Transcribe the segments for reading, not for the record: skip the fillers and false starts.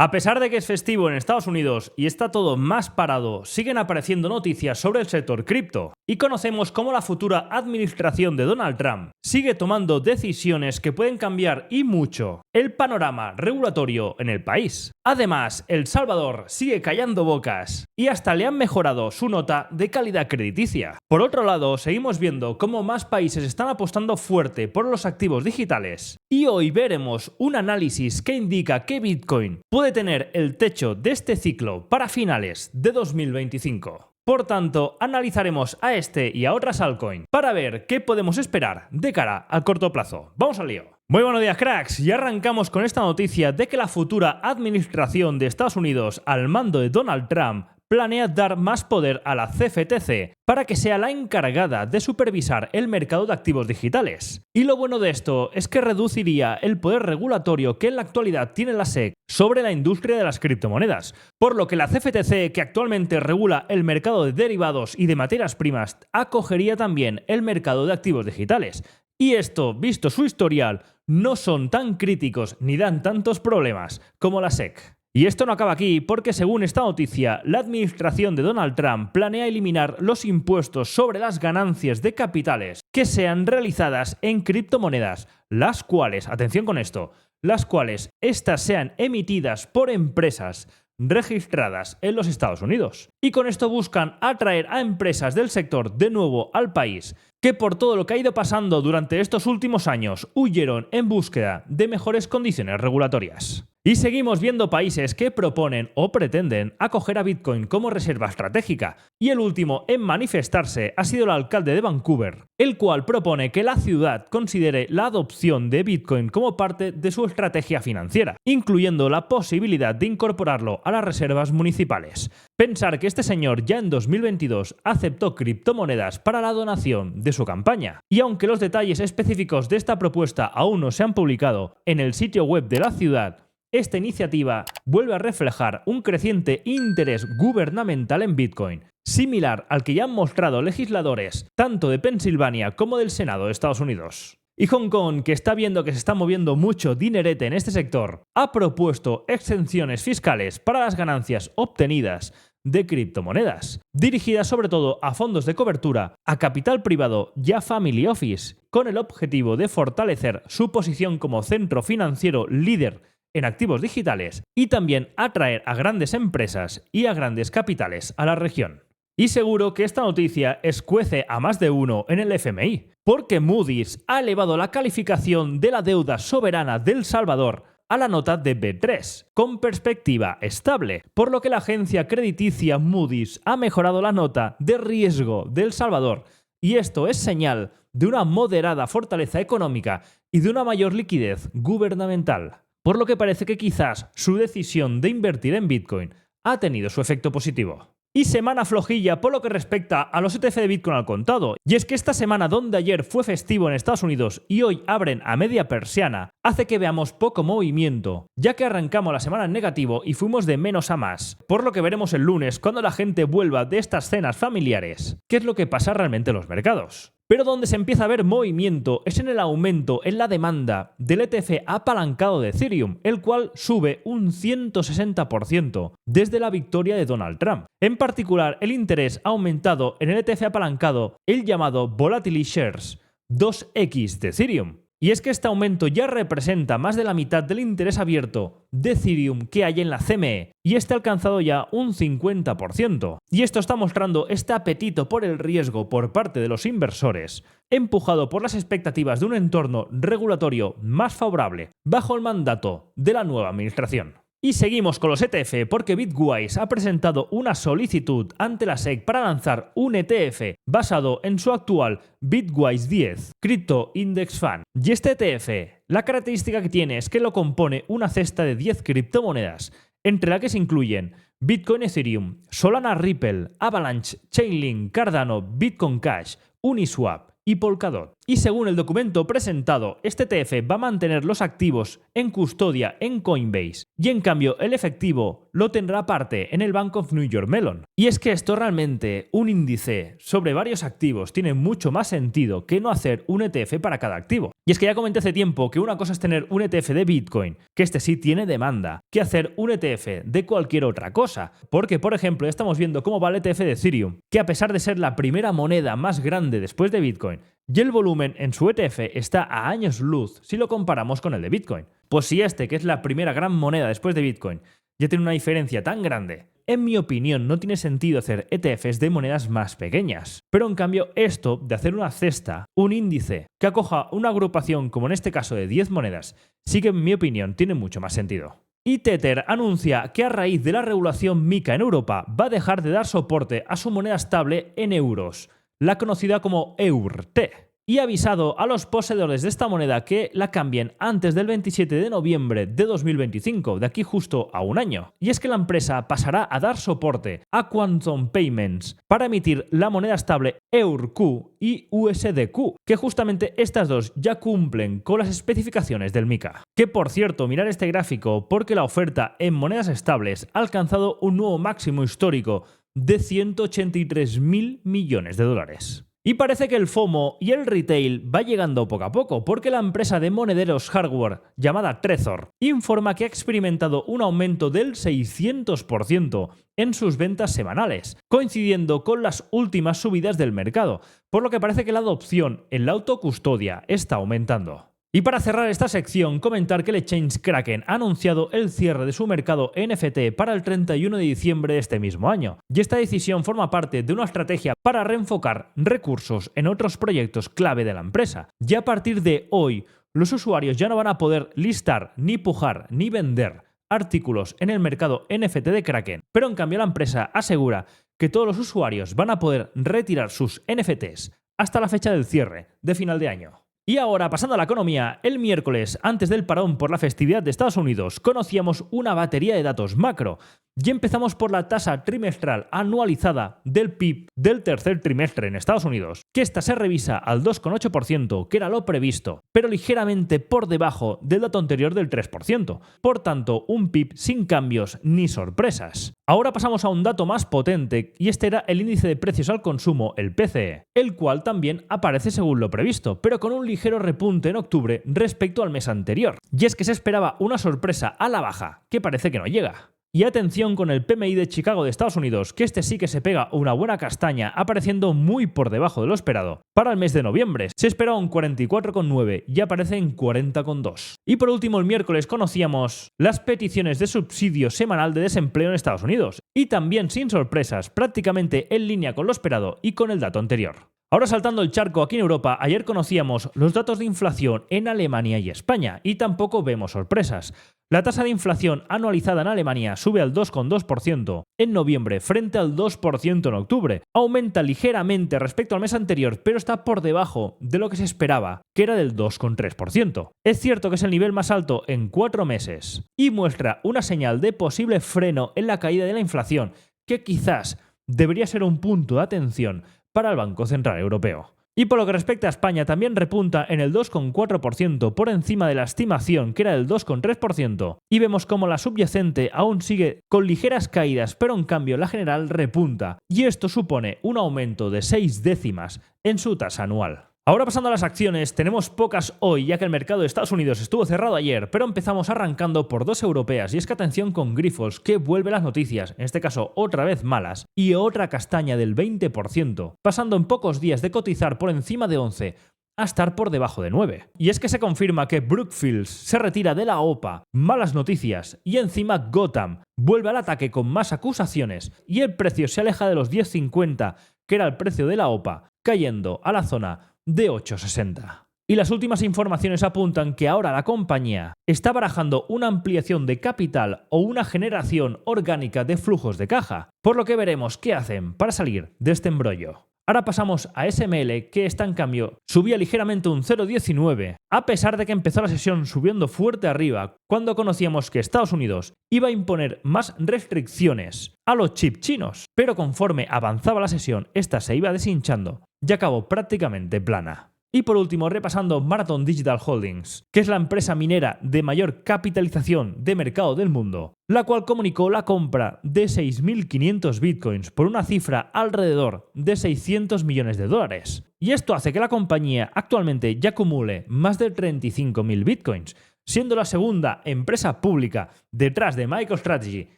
A pesar de que es festivo en Estados Unidos y está todo más parado, siguen apareciendo noticias sobre el sector cripto. Y conocemos cómo la futura administración de Donald Trump sigue tomando decisiones que pueden cambiar y mucho el panorama regulatorio en el país. Además, El Salvador sigue callando bocas y hasta le han mejorado su nota de calidad crediticia. Por otro lado, seguimos viendo cómo más países están apostando fuerte por los activos digitales. Y hoy veremos un análisis que indica que Bitcoin puede tener el techo de este ciclo para finales de 2025. Por tanto, analizaremos a este y a otras altcoins para ver qué podemos esperar de cara al corto plazo. ¡Vamos al lío! Muy buenos días, cracks, y arrancamos con esta noticia de que la futura administración de Estados Unidos al mando de Donald Trump planea dar más poder a la CFTC para que sea la encargada de supervisar el mercado de activos digitales. Y lo bueno de esto es que reduciría el poder regulatorio que en la actualidad tiene la SEC sobre la industria de las criptomonedas, por lo que la CFTC, que actualmente regula el mercado de derivados y de materias primas, acogería también el mercado de activos digitales. Y esto, visto su historial, no son tan críticos ni dan tantos problemas como la SEC. Y esto no acaba aquí porque, según esta noticia, la administración de Donald Trump planea eliminar los impuestos sobre las ganancias de capitales que sean realizadas en criptomonedas, las cuales, atención con esto, las cuales estas sean emitidas por empresas registradas en los Estados Unidos. Y con esto buscan atraer a empresas del sector de nuevo al país, que por todo lo que ha ido pasando durante estos últimos años huyeron en búsqueda de mejores condiciones regulatorias. Y seguimos viendo países que proponen o pretenden acoger a Bitcoin como reserva estratégica, y el último en manifestarse ha sido el alcalde de Vancouver, el cual propone que la ciudad considere la adopción de Bitcoin como parte de su estrategia financiera, incluyendo la posibilidad de incorporarlo a las reservas municipales. Pensar que este señor ya en 2022 aceptó criptomonedas para la donación de su campaña. Y aunque los detalles específicos de esta propuesta aún no se han publicado en el sitio web de la ciudad, esta iniciativa vuelve a reflejar un creciente interés gubernamental en Bitcoin, similar al que ya han mostrado legisladores tanto de Pensilvania como del Senado de Estados Unidos. Y Hong Kong, que está viendo que se está moviendo mucho dinerete en este sector, ha propuesto exenciones fiscales para las ganancias obtenidas de criptomonedas, dirigidas sobre todo a fondos de cobertura, a capital privado y a family office, con el objetivo de fortalecer su posición como centro financiero líder en activos digitales y también atraer a grandes empresas y a grandes capitales a la región. Y seguro que esta noticia escuece a más de uno en el FMI, porque Moody's ha elevado la calificación de la deuda soberana de El Salvador a la nota de B3, con perspectiva estable, por lo que la agencia crediticia Moody's ha mejorado la nota de riesgo de El Salvador, y esto es señal de una moderada fortaleza económica y de una mayor liquidez gubernamental, por lo que parece que quizás su decisión de invertir en Bitcoin ha tenido su efecto positivo. Y semana flojilla por lo que respecta a los ETF de Bitcoin al contado. Y es que esta semana, donde ayer fue festivo en Estados Unidos y hoy abren a media persiana, hace que veamos poco movimiento, ya que arrancamos la semana en negativo y fuimos de menos a más. Por lo que veremos el lunes, cuando la gente vuelva de estas cenas familiares, qué es lo que pasa realmente en los mercados. Pero donde se empieza a ver movimiento es en el aumento en la demanda del ETF apalancado de Ethereum, el cual sube un 160% desde la victoria de Donald Trump. En particular, el interés ha aumentado en el ETF apalancado, el llamado Volatility Shares 2X de Ethereum. Y es que este aumento ya representa más de la mitad del interés abierto de Ethereum que hay en la CME, y este ha alcanzado ya un 50%. Y esto está mostrando este apetito por el riesgo por parte de los inversores, empujado por las expectativas de un entorno regulatorio más favorable bajo el mandato de la nueva administración. Y seguimos con los ETF porque Bitwise ha presentado una solicitud ante la SEC para lanzar un ETF basado en su actual Bitwise 10 Crypto Index Fund. Y este ETF, la característica que tiene es que lo compone una cesta de 10 criptomonedas, entre las que se incluyen Bitcoin Ethereum, Solana Ripple, Avalanche, Chainlink, Cardano, Bitcoin Cash, Uniswap y Polkadot. Y según el documento presentado, este ETF va a mantener los activos en custodia en Coinbase y en cambio el efectivo lo tendrá aparte en el Bank of New York Mellon. Y es que esto realmente, un índice sobre varios activos, tiene mucho más sentido que no hacer un ETF para cada activo. Y es que ya comenté hace tiempo que una cosa es tener un ETF de Bitcoin, que este sí tiene demanda, que hacer un ETF de cualquier otra cosa. Porque, por ejemplo, ya estamos viendo cómo va el ETF de Ethereum, que a pesar de ser la primera moneda más grande después de Bitcoin, y el volumen en su ETF está a años luz si lo comparamos con el de Bitcoin. Pues si este, que es la primera gran moneda después de Bitcoin, ya tiene una diferencia tan grande, en mi opinión no tiene sentido hacer ETFs de monedas más pequeñas. Pero en cambio esto de hacer una cesta, un índice, que acoja una agrupación como en este caso de 10 monedas, sí que en mi opinión tiene mucho más sentido. Y Tether anuncia que a raíz de la regulación MiCA en Europa va a dejar de dar soporte a su moneda estable en euros, la conocida como EUR-T. Y ha avisado a los poseedores de esta moneda que la cambien antes del 27 de noviembre de 2025, de aquí justo a un año. Y es que la empresa pasará a dar soporte a Quantum Payments para emitir la moneda estable EUR-Q y USDQ, que justamente estas dos ya cumplen con las especificaciones del MiCA. Que por cierto, mirar este gráfico porque la oferta en monedas estables ha alcanzado un nuevo máximo histórico de 183.000 millones de dólares. Y parece que el FOMO y el retail va llegando poco a poco, porque la empresa de monederos hardware llamada Trezor informa que ha experimentado un aumento del 600% en sus ventas semanales, coincidiendo con las últimas subidas del mercado, por lo que parece que la adopción en la autocustodia está aumentando. Y para cerrar esta sección, comentar que el exchange Kraken ha anunciado el cierre de su mercado NFT para el 31 de diciembre de este mismo año. Y esta decisión forma parte de una estrategia para reenfocar recursos en otros proyectos clave de la empresa. Y a partir de hoy, los usuarios ya no van a poder listar, ni pujar, ni vender artículos en el mercado NFT de Kraken. Pero en cambio la empresa asegura que todos los usuarios van a poder retirar sus NFTs hasta la fecha del cierre de final de año. Y ahora, pasando a la economía, el miércoles, antes del parón por la festividad de Estados Unidos, conocíamos una batería de datos macro. Y empezamos por la tasa trimestral anualizada del PIB del tercer trimestre en Estados Unidos, que esta se revisa al 2,8%, que era lo previsto, pero ligeramente por debajo del dato anterior del 3%. Por tanto, un PIB sin cambios ni sorpresas. Ahora pasamos a un dato más potente, y este era el índice de precios al consumo, el PCE, el cual también aparece según lo previsto, pero con un ligero repunte en octubre respecto al mes anterior. Y es que se esperaba una sorpresa a la baja, que parece que no llega. Y atención con el PMI de Chicago de Estados Unidos, que este sí que se pega una buena castaña, apareciendo muy por debajo de lo esperado. Para el mes de noviembre se esperaba un 44,9 y aparece en 40,2. Y por último, el miércoles conocíamos las peticiones de subsidio semanal de desempleo en Estados Unidos. Y también sin sorpresas, prácticamente en línea con lo esperado y con el dato anterior. Ahora saltando el charco aquí en Europa, ayer conocíamos los datos de inflación en Alemania y España y tampoco vemos sorpresas. La tasa de inflación anualizada en Alemania sube al 2,2% en noviembre frente al 2% en octubre. Aumenta ligeramente respecto al mes anterior, pero está por debajo de lo que se esperaba, que era del 2,3%. Es cierto que es el nivel más alto en 4 meses y muestra una señal de posible freno en la caída de la inflación, que quizás debería ser un punto de atención para el Banco Central Europeo. Y por lo que respecta a España, también repunta en el 2,4% por encima de la estimación, que era del 2,3%, y vemos como la subyacente aún sigue con ligeras caídas, pero en cambio la general repunta, y esto supone un aumento de 6 décimas en su tasa anual. Ahora pasando a las acciones, tenemos pocas hoy ya que el mercado de Estados Unidos estuvo cerrado ayer, pero empezamos arrancando por dos europeas y es que atención con Grifols que vuelve las noticias, en este caso otra vez malas, y otra castaña del 20%, pasando en pocos días de cotizar por encima de 11 a estar por debajo de 9. Y es que se confirma que Brookfield se retira de la OPA, malas noticias, y encima Gotham vuelve al ataque con más acusaciones y el precio se aleja de los 10,50, que era el precio de la OPA, cayendo a la zona de 8,60. Y las últimas informaciones apuntan que ahora la compañía está barajando una ampliación de capital o una generación orgánica de flujos de caja, por lo que veremos qué hacen para salir de este embrollo. Ahora pasamos a SML, que está en cambio subía ligeramente un 0,19, a pesar de que empezó la sesión subiendo fuerte arriba cuando conocíamos que Estados Unidos iba a imponer más restricciones a los chips chinos, pero conforme avanzaba la sesión esta se iba deshinchando y acabó prácticamente plana. Y por último, repasando Marathon Digital Holdings, que es la empresa minera de mayor capitalización de mercado del mundo, la cual comunicó la compra de 6.500 bitcoins por una cifra alrededor de 600 millones de dólares. Y esto hace que la compañía actualmente ya acumule más de 35.000 bitcoins, siendo la segunda empresa pública detrás de MicroStrategy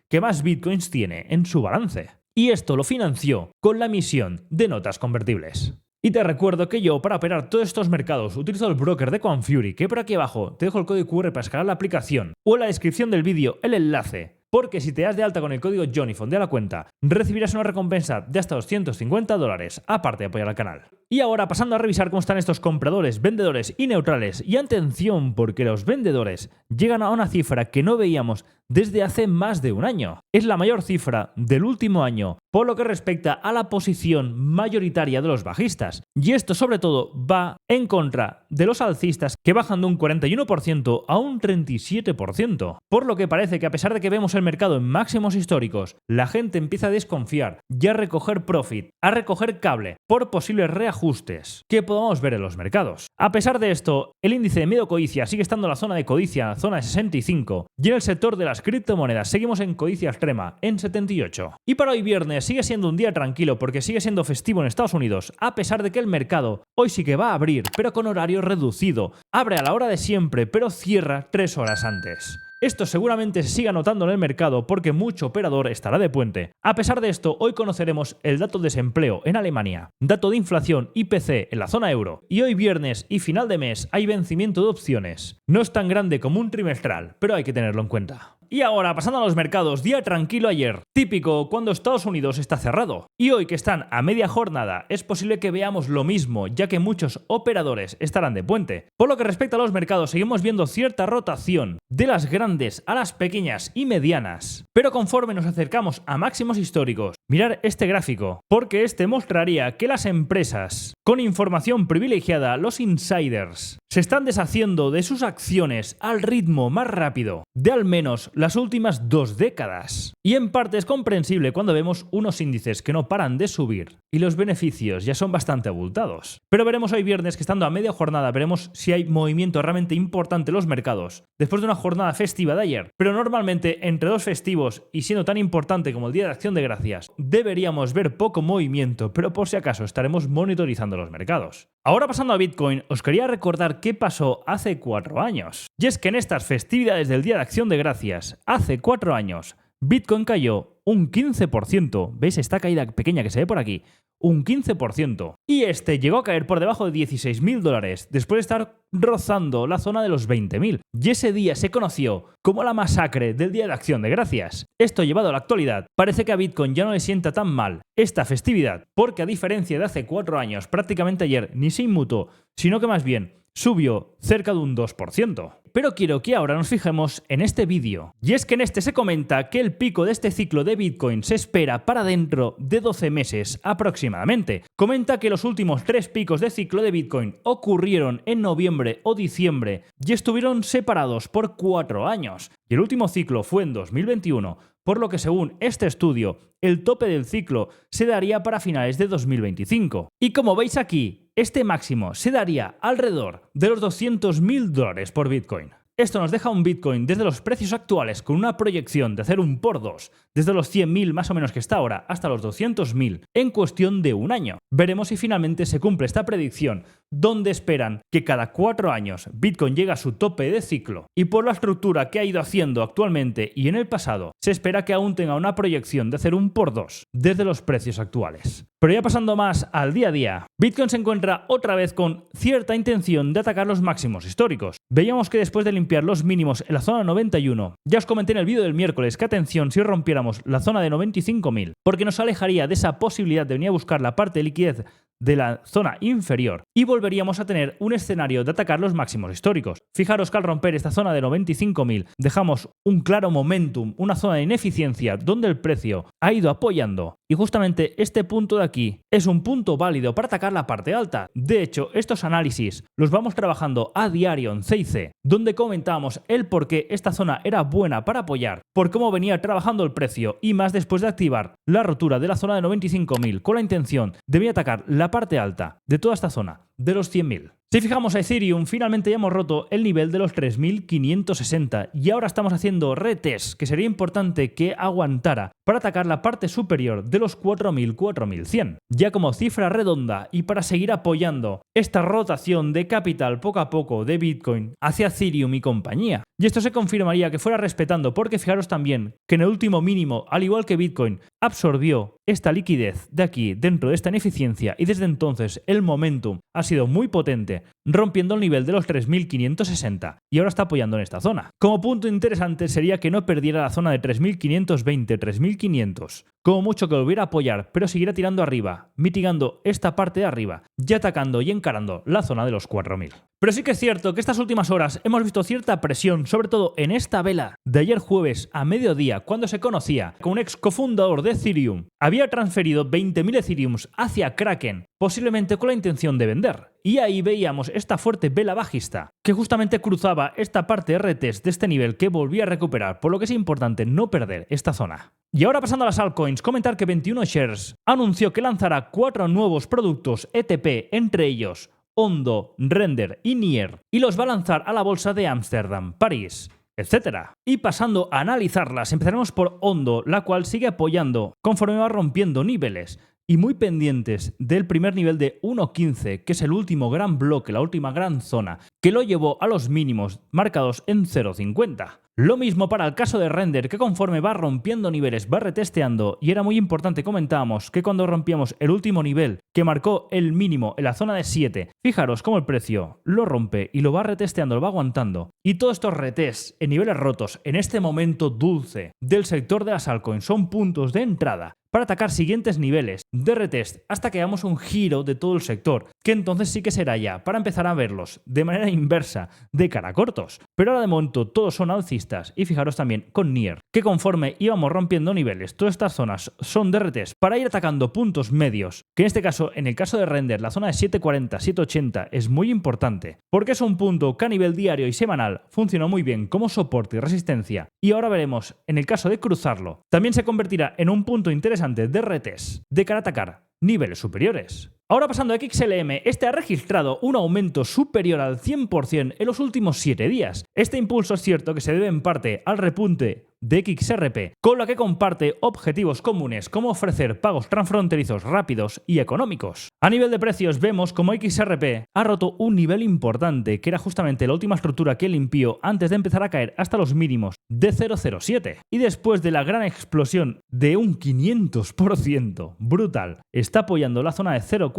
que más bitcoins tiene en su balance. Y esto lo financió con la emisión de notas convertibles. Y te recuerdo que yo, para operar todos estos mercados, utilizo el broker de Quanfury, que por aquí abajo te dejo el código QR para descargar la aplicación, o en la descripción del vídeo el enlace, porque si te das de alta con el código Johnny de la cuenta, recibirás una recompensa de hasta $250, aparte de apoyar al canal. Y ahora pasando a revisar cómo están estos compradores, vendedores y neutrales, y atención porque los vendedores llegan a una cifra que no veíamos desde hace más de un año. Es la mayor cifra del último año por lo que respecta a la posición mayoritaria de los bajistas. Y esto sobre todo va en contra de los alcistas que bajan de un 41% a un 37%. Por lo que parece que a pesar de que vemos el mercado en máximos históricos, la gente empieza a desconfiar y a recoger profit, a recoger cable por posibles reajustes que podamos ver en los mercados. A pesar de esto, el índice de miedo codicia sigue estando en la zona de codicia, en la zona de 65, y en el sector de las criptomonedas seguimos en codicia extrema, en 78. Y para hoy viernes sigue siendo un día tranquilo porque sigue siendo festivo en Estados Unidos, a pesar de que el mercado hoy sí que va a abrir, pero con horario reducido. Abre a la hora de siempre, pero cierra 3 horas antes. Esto seguramente se siga notando en el mercado porque mucho operador estará de puente. A pesar de esto, hoy conoceremos el dato de desempleo en Alemania, dato de inflación IPC en la zona euro, y hoy viernes y final de mes hay vencimiento de opciones. No es tan grande como un trimestral, pero hay que tenerlo en cuenta. Y ahora, pasando a los mercados, día tranquilo ayer, típico cuando Estados Unidos está cerrado. Y hoy que están a media jornada, es posible que veamos lo mismo, ya que muchos operadores estarán de puente. Por lo que respecta a los mercados, seguimos viendo cierta rotación de las grandes a las pequeñas y medianas. Pero conforme nos acercamos a máximos históricos, mirar este gráfico, porque este mostraría que las empresas con información privilegiada, los insiders, se están deshaciendo de sus acciones al ritmo más rápido de al menos las últimas 2 décadas. Y en parte es comprensible cuando vemos unos índices que no paran de subir y los beneficios ya son bastante abultados. Pero veremos hoy viernes que estando a media jornada veremos si hay movimiento realmente importante en los mercados después de una jornada festiva de ayer. Pero normalmente entre dos festivos y siendo tan importante como el Día de Acción de Gracias deberíamos ver poco movimiento, pero por si acaso estaremos monitorizando los mercados. Ahora pasando a Bitcoin, os quería recordar qué pasó hace 4 años. Y es que en estas festividades del Día de Acción de Gracias, hace 4 años, Bitcoin cayó un 15%. ¿Veis esta caída pequeña que se ve por aquí? Un 15%. Y este llegó a caer por debajo de $16.000 después de estar rozando la zona de los 20.000. Y ese día se conoció como la masacre del Día de Acción de Gracias. Esto llevado a la actualidad, parece que a Bitcoin ya no le sienta tan mal esta festividad, porque a diferencia de hace 4 años, prácticamente ayer ni se inmutó, sino que más bien subió cerca de un 2%. Pero quiero que ahora nos fijemos en este vídeo. Y es que en este se comenta que el pico de este ciclo de Bitcoin se espera para dentro de 12 meses aproximadamente. Comenta que los últimos 3 picos de ciclo de Bitcoin ocurrieron en noviembre o diciembre y estuvieron separados por 4 años. Y el último ciclo fue en 2021, por lo que según este estudio, el tope del ciclo se daría para finales de 2025. Y como veis aquí, este máximo se daría alrededor de los $200.000 por Bitcoin. Esto nos deja un Bitcoin desde los precios actuales con una proyección de hacer un por 2, desde los 100.000 más o menos que está ahora hasta los 200.000 en cuestión de un año. Veremos si finalmente se cumple esta predicción, donde esperan que cada 4 años Bitcoin llegue a su tope de ciclo y por la estructura que ha ido haciendo actualmente y en el pasado, se espera que aún tenga una proyección de hacer un por 2 desde los precios actuales. Pero ya pasando más al día a día, Bitcoin se encuentra otra vez con cierta intención de atacar los máximos históricos. Veíamos que después de limpiar los mínimos en la zona 91, ya os comenté en el vídeo del miércoles que atención si rompiéramos la zona de 95.000, porque nos alejaría de esa posibilidad de venir a buscar la parte de liquidez de la zona inferior y volveríamos a tener un escenario de atacar los máximos históricos. Fijaros que al romper esta zona de 95.000 dejamos un claro momentum, una zona de ineficiencia donde el precio ha ido apoyando y justamente este punto de aquí es un punto válido para atacar la parte alta. De hecho, estos análisis los vamos trabajando a diario en CIC, donde comentábamos el por qué esta zona era buena para apoyar, por cómo venía trabajando el precio y más después de activar la rotura de la zona de 95.000 con la intención de venir a atacar la parte alta de toda esta zona, de los 100.000. Si fijamos a Ethereum, finalmente ya hemos roto el nivel de los 3.560 y ahora estamos haciendo retest, que sería importante que aguantara para atacar la parte superior de los 4.100, ya como cifra redonda y para seguir apoyando esta rotación de capital poco a poco de Bitcoin hacia Ethereum y compañía. Y esto se confirmaría que fuera respetando, porque fijaros también que en el último mínimo, al igual que Bitcoin, absorbió esta liquidez de aquí dentro de esta ineficiencia y desde entonces el momentum ha sido muy potente, rompiendo el nivel de los 3.560 y ahora está apoyando en esta zona. Como punto interesante sería que no perdiera la zona de 3.520, 3.500. Como mucho que lo volviera a apoyar, pero siguiera tirando arriba, mitigando esta parte de arriba y atacando y encarando la zona de los 4.000. Pero sí que es cierto que estas últimas horas hemos visto cierta presión, sobre todo en esta vela de ayer jueves a mediodía, cuando se conocía que un ex cofundador de Ethereum había transferido 20.000 Ethereums hacia Kraken, posiblemente con la intención de vender. Y ahí veíamos esta fuerte vela bajista, que justamente cruzaba esta parte de retest de este nivel que volvía a recuperar, por lo que es importante no perder esta zona. Y ahora pasando a las altcoins, comentar que 21Shares anunció que lanzará 4 nuevos productos ETP, entre ellos Ondo, Render y Nier, y los va a lanzar a la bolsa de Ámsterdam, París, etc. Y pasando a analizarlas, empezaremos por Ondo, la cual sigue apoyando conforme va rompiendo niveles y muy pendientes del primer nivel de 1.15, que es el último gran bloque, la última gran zona, que lo llevó a los mínimos marcados en 0.50. Lo mismo para el caso de Render, que conforme va rompiendo niveles, va retesteando, y era muy importante, comentábamos, que cuando rompíamos el último nivel, que marcó el mínimo en la zona de 7, fijaros cómo el precio lo rompe y lo va retesteando, lo va aguantando. Y todos estos retests en niveles rotos, en este momento dulce del sector de las altcoins, son puntos de entrada para atacar siguientes niveles de retest hasta que hagamos un giro de todo el sector, que entonces sí que será ya para empezar a verlos de manera inversa de cara a cortos. Pero ahora de momento todos son alcistas, y fijaros también con Nier, que conforme íbamos rompiendo niveles, todas estas zonas son de retest para ir atacando puntos medios, que en este caso, en el caso de Render, la zona de 7.40, 7.80 es muy importante, porque es un punto que a nivel diario y semanal funcionó muy bien como soporte y resistencia, y ahora veremos, en el caso de cruzarlo, también se convertirá en un punto interesante de retest de cara a atacar niveles superiores. Ahora pasando a XLM, este ha registrado un aumento superior al 100% en los últimos 7 días. Este impulso es cierto que se debe en parte al repunte de XRP, con la que comparte objetivos comunes como ofrecer pagos transfronterizos rápidos y económicos. A nivel de precios vemos como XRP ha roto un nivel importante, que era justamente la última estructura que limpió antes de empezar a caer hasta los mínimos de 0.07. Y después de la gran explosión de un 500% brutal, está apoyando la zona de 0.40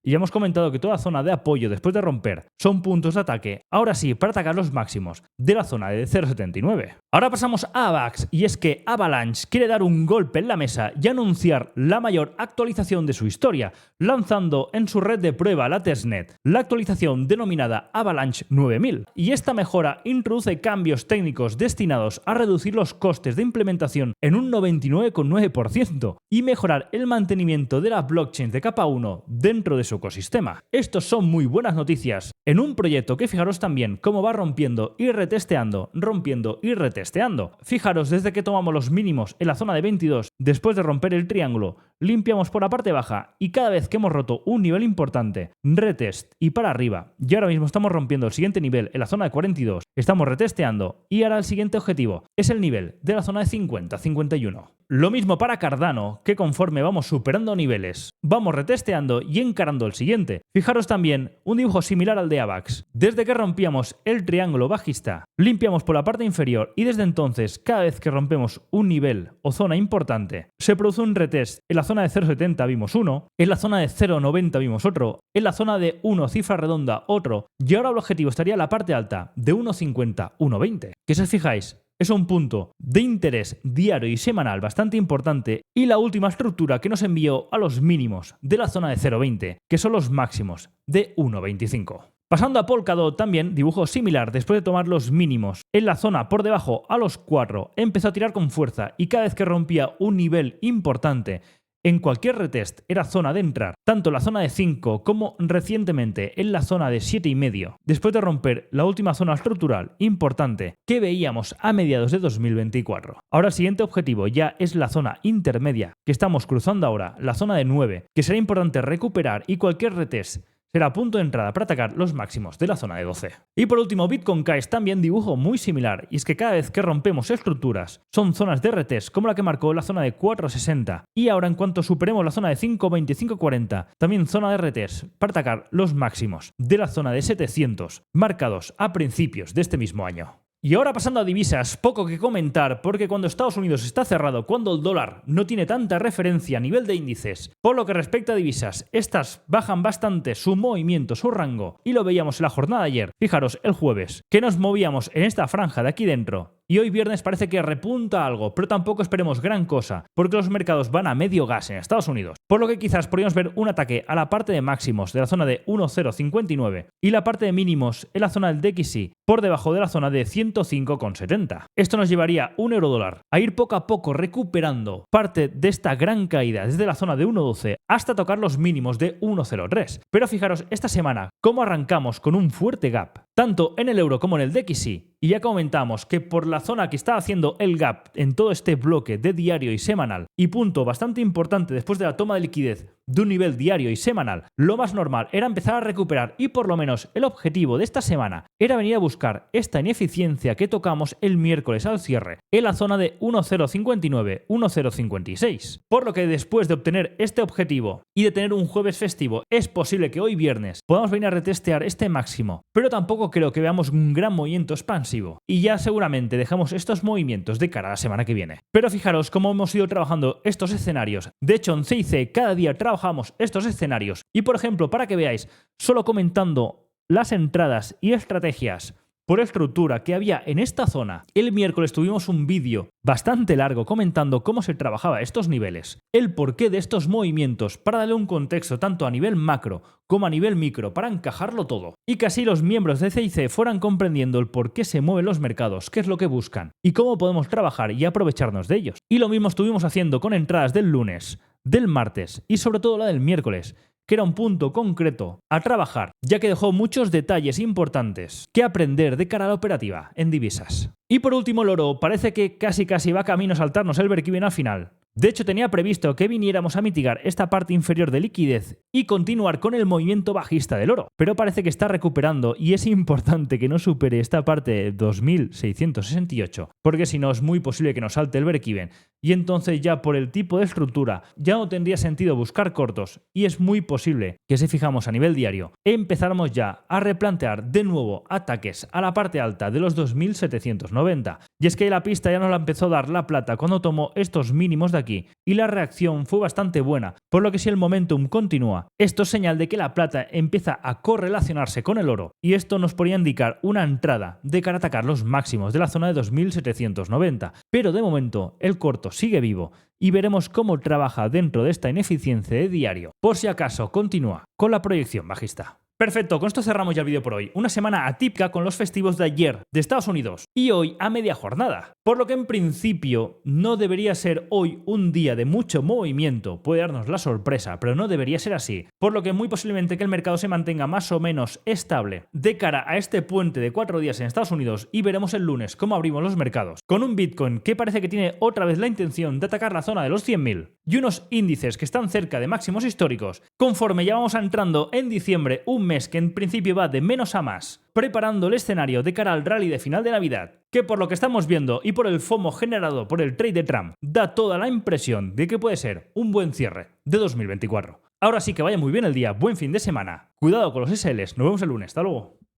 y ya hemos comentado que toda zona de apoyo después de romper son puntos de ataque, ahora sí, para atacar los máximos de la zona de 0.79. Ahora pasamos a AVAX, y es que Avalanche quiere dar un golpe en la mesa y anunciar la mayor actualización de su historia, lanzando en su red de prueba, la testnet, la actualización denominada Avalanche 9000. Y esta mejora introduce cambios técnicos destinados a reducir los costes de implementación en un 99,9% y mejorar el mantenimiento de la blockchain de capa 1 dentro de su ecosistema. Estos son muy buenas noticias en un proyecto que fijaros también cómo va rompiendo y retesteando, rompiendo y retesteando. Fijaros, desde que tomamos los mínimos en la zona de 22, después de romper el triángulo, limpiamos por la parte baja y cada vez que hemos roto un nivel importante, retest y para arriba, y ahora mismo estamos rompiendo el siguiente nivel en la zona de 42, estamos retesteando y ahora el siguiente objetivo es el nivel de la zona de 50-51. Lo mismo para Cardano, que conforme vamos superando niveles, vamos retesteando y encarando el siguiente. Fijaros también un dibujo similar al de AVAX. Desde que rompíamos el triángulo bajista, limpiamos por la parte inferior y desde entonces, cada vez que rompemos un nivel o zona importante, se produce un retest. En la zona de 0.70 vimos uno, en la zona de 0.90 vimos otro, en la zona de 1 cifra redonda otro, y ahora el objetivo estaría en la parte alta de 1.50, 1.20. Que si os fijáis, es un punto de interés diario y semanal bastante importante, y la última estructura que nos envió a los mínimos de la zona de 0.20, que son los máximos de 1.25. Pasando a Polkadot, también dibujo similar. Después de tomar los mínimos en la zona por debajo a los 4, empezó a tirar con fuerza y cada vez que rompía un nivel importante en cualquier retest era zona de entrar, tanto en la zona de 5 como recientemente en la zona de 7,5, después de romper la última zona estructural importante que veíamos a mediados de 2024. Ahora el siguiente objetivo ya es la zona intermedia que estamos cruzando ahora, la zona de 9, que será importante recuperar, y cualquier retest será punto de entrada para atacar los máximos de la zona de 12. Y por último, Bitcoin Cash también dibujo muy similar, y es que cada vez que rompemos estructuras son zonas de retest como la que marcó la zona de 4.60, y ahora en cuanto superemos la zona de 5.25.40, también zona de retest para atacar los máximos de la zona de 700 marcados a principios de este mismo año. Y ahora pasando a divisas, poco que comentar porque cuando Estados Unidos está cerrado, cuando el dólar no tiene tanta referencia a nivel de índices, por lo que respecta a divisas, estas bajan bastante su movimiento, su rango, y lo veíamos en la jornada de ayer, fijaros el jueves, que nos movíamos en esta franja de aquí dentro. Y hoy viernes parece que repunta algo, pero tampoco esperemos gran cosa, porque los mercados van a medio gas en Estados Unidos. Por lo que quizás podríamos ver un ataque a la parte de máximos de la zona de 1.059 y la parte de mínimos en la zona del DXY por debajo de la zona de 105,70. Esto nos llevaría un euro-dólar a ir poco a poco recuperando parte de esta gran caída desde la zona de 1.12 hasta tocar los mínimos de 1.03. Pero fijaros esta semana cómo arrancamos con un fuerte gap, tanto en el euro como en el DXY. Y ya comentamos que por la zona que está haciendo el gap en todo este bloque de diario y semanal, y punto bastante importante después de la toma de liquidez de un nivel diario y semanal, lo más normal era empezar a recuperar y por lo menos el objetivo de esta semana era venir a buscar esta ineficiencia que tocamos el miércoles al cierre en la zona de 1.059, 1.056. Por lo que después de obtener este objetivo y de tener un jueves festivo, es posible que hoy viernes podamos venir a retestear este máximo, pero tampoco creo que veamos un gran movimiento expansivo y ya seguramente dejamos estos movimientos de cara a la semana que viene. Pero fijaros cómo hemos ido trabajando estos escenarios. De hecho, en CIC cada día trabajamos estos escenarios y, por ejemplo, para que veáis, solo comentando las entradas y estrategias por estructura que había en esta zona, el miércoles tuvimos un vídeo bastante largo comentando cómo se trabajaba estos niveles, el porqué de estos movimientos para darle un contexto tanto a nivel macro como a nivel micro para encajarlo todo, y que así los miembros de CIC fueran comprendiendo el por qué se mueven los mercados, qué es lo que buscan y cómo podemos trabajar y aprovecharnos de ellos. Y lo mismo estuvimos haciendo con entradas del lunes, del martes y sobre todo la del miércoles, que era un punto concreto a trabajar, ya que dejó muchos detalles importantes que aprender de cara a la operativa en divisas. Y por último, el oro parece que casi va camino a saltarnos el break-even al final. De hecho, tenía previsto que viniéramos a mitigar esta parte inferior de liquidez y continuar con el movimiento bajista del oro, pero parece que está recuperando y es importante que no supere esta parte de 2.668, porque si no es muy posible que nos salte el break-even y entonces ya por el tipo de estructura ya no tendría sentido buscar cortos y es muy posible que si fijamos a nivel diario empezáramos ya a replantear de nuevo ataques a la parte alta de los 2.790. Y es que la pista ya nos la empezó a dar la plata cuando tomó estos mínimos de aquí y la reacción fue bastante buena, por lo que si el momentum continúa, esto es señal de que la plata empieza a correlacionarse con el oro y esto nos podría indicar una entrada de cara a atacar los máximos de la zona de 2.790, pero de momento el corto sigue vivo y veremos cómo trabaja dentro de esta ineficiencia de diario, por si acaso continúa con la proyección bajista. Perfecto, con esto cerramos ya el vídeo por hoy. Una semana atípica con los festivos de ayer de Estados Unidos y hoy a media jornada. Por lo que en principio no debería ser hoy un día de mucho movimiento, puede darnos la sorpresa, pero no debería ser así. Por lo que muy posiblemente que el mercado se mantenga más o menos estable de cara a este puente de 4 días en Estados Unidos y veremos el lunes cómo abrimos los mercados. Con un Bitcoin que parece que tiene otra vez la intención de atacar la zona de los 100.000 y unos índices que están cerca de máximos históricos, conforme ya vamos entrando en diciembre, un mes que en principio va de menos a más, preparando el escenario de cara al rally de final de Navidad, que por lo que estamos viendo y por el FOMO generado por el trade de Trump, da toda la impresión de que puede ser un buen cierre de 2024. Ahora sí que vaya muy bien el día, buen fin de semana, cuidado con los SLs, nos vemos el lunes, hasta luego.